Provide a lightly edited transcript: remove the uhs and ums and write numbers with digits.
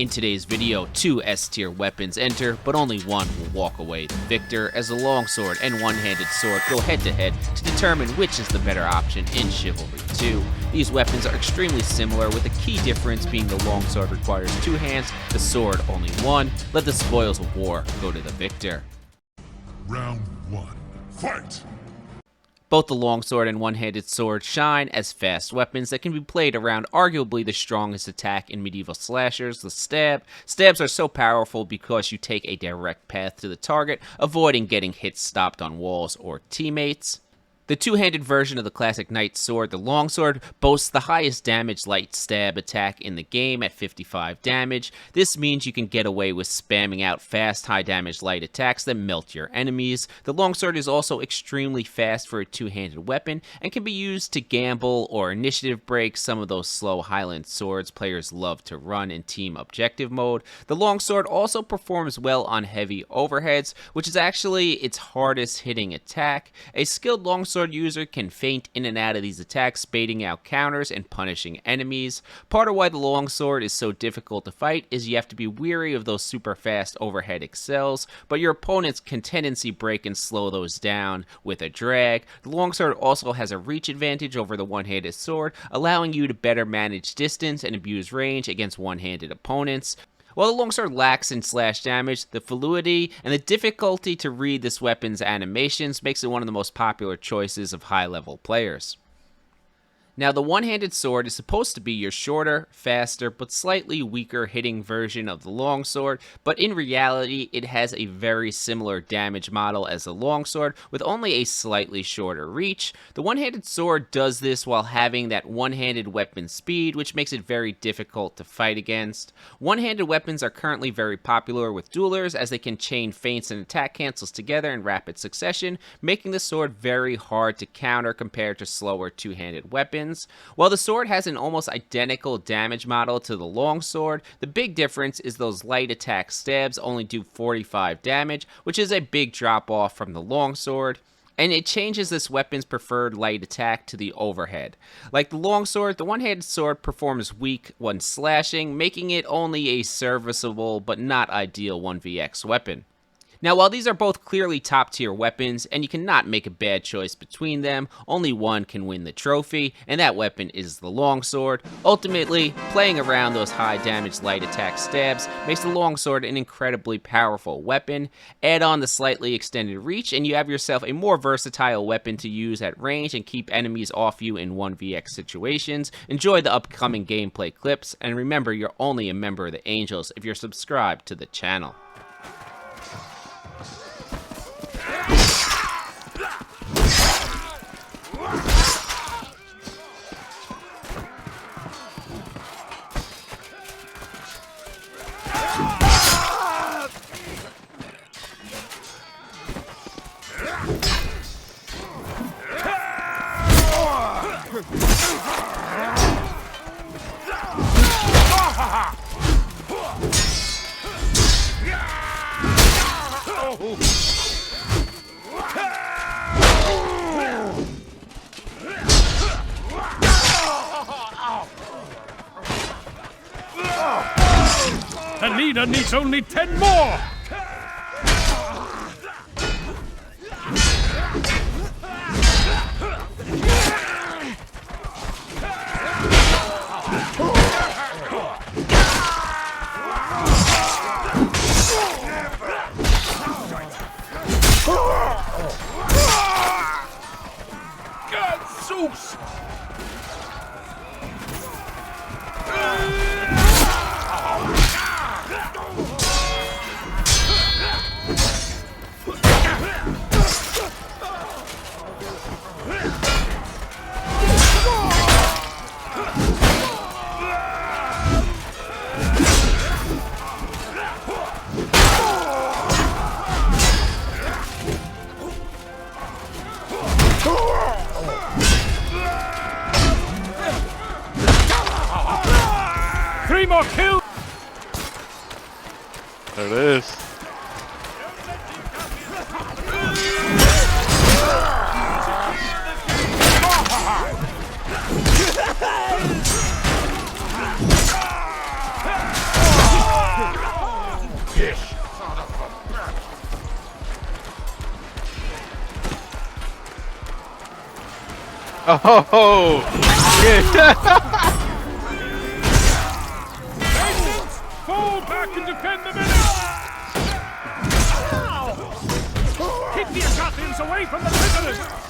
In today's video, 2 S-tier weapons enter, but only one will walk away the victor, as the longsword and one-handed sword go head-to-head to determine which is the better option in Chivalry 2. These weapons are extremely similar, with the key difference being the longsword requires 2 hands, the sword only 1. Let the spoils of war go to the victor. Round 1. Fight! Both the longsword and one-handed sword shine as fast weapons that can be played around arguably the strongest attack in medieval slashers, the stab. Stabs are so powerful because you take a direct path to the target, avoiding getting hits stopped on walls or teammates. The two-handed version of the classic knight sword, the longsword, boasts the highest damage light stab attack in the game at 55 damage. This means you can get away with spamming out fast, high-damage light attacks that melt your enemies. The longsword is also extremely fast for a two-handed weapon and can be used to gamble or initiative break, some of those slow Highland swords players love to run in team objective mode. The longsword also performs well on heavy overheads, which is actually its hardest hitting attack. A skilled longsword user can feint in and out of these attacks, baiting out counters and punishing enemies. Part of why the longsword is so difficult to fight is you have to be wary of those super fast overhead excels, but your opponents can tendency break and slow those down with a drag. The longsword also has a reach advantage over the one-handed sword, allowing you to better manage distance and abuse range against one-handed opponents. While the longsword lacks in slash damage, the fluidity and the difficulty to read this weapon's animations makes it one of the most popular choices of high-level players. Now, the one-handed sword is supposed to be your shorter, faster, but slightly weaker hitting version of the longsword, but in reality, it has a very similar damage model as the longsword, with only a slightly shorter reach. The one-handed sword does this while having that one-handed weapon speed, which makes it very difficult to fight against. One-handed weapons are currently very popular with duelers, as they can chain feints and attack cancels together in rapid succession, making the sword very hard to counter compared to slower two-handed weapons. While the sword has an almost identical damage model to the longsword, the big difference is those light attack stabs only do 45 damage, which is a big drop off from the longsword. And it changes this weapon's preferred light attack to the overhead. Like the longsword, the one-handed sword performs weak when slashing, making it only a serviceable but not ideal 1vx weapon. Now, while these are both clearly top-tier weapons, and you cannot make a bad choice between them, only one can win the trophy, and that weapon is the longsword. Ultimately, playing around those high-damage light attack stabs makes the longsword an incredibly powerful weapon. Add on the slightly extended reach, and you have yourself a more versatile weapon to use at range and keep enemies off you in 1vx situations. Enjoy the upcoming gameplay clips, and remember, you're only a member of the Angels if you're subscribed to the channel. The leader needs only 10 more! Zeus! Three more kills! There it is. Oh! Yeah. Fall back and defend the village! Keep the assassins away from the prisoners!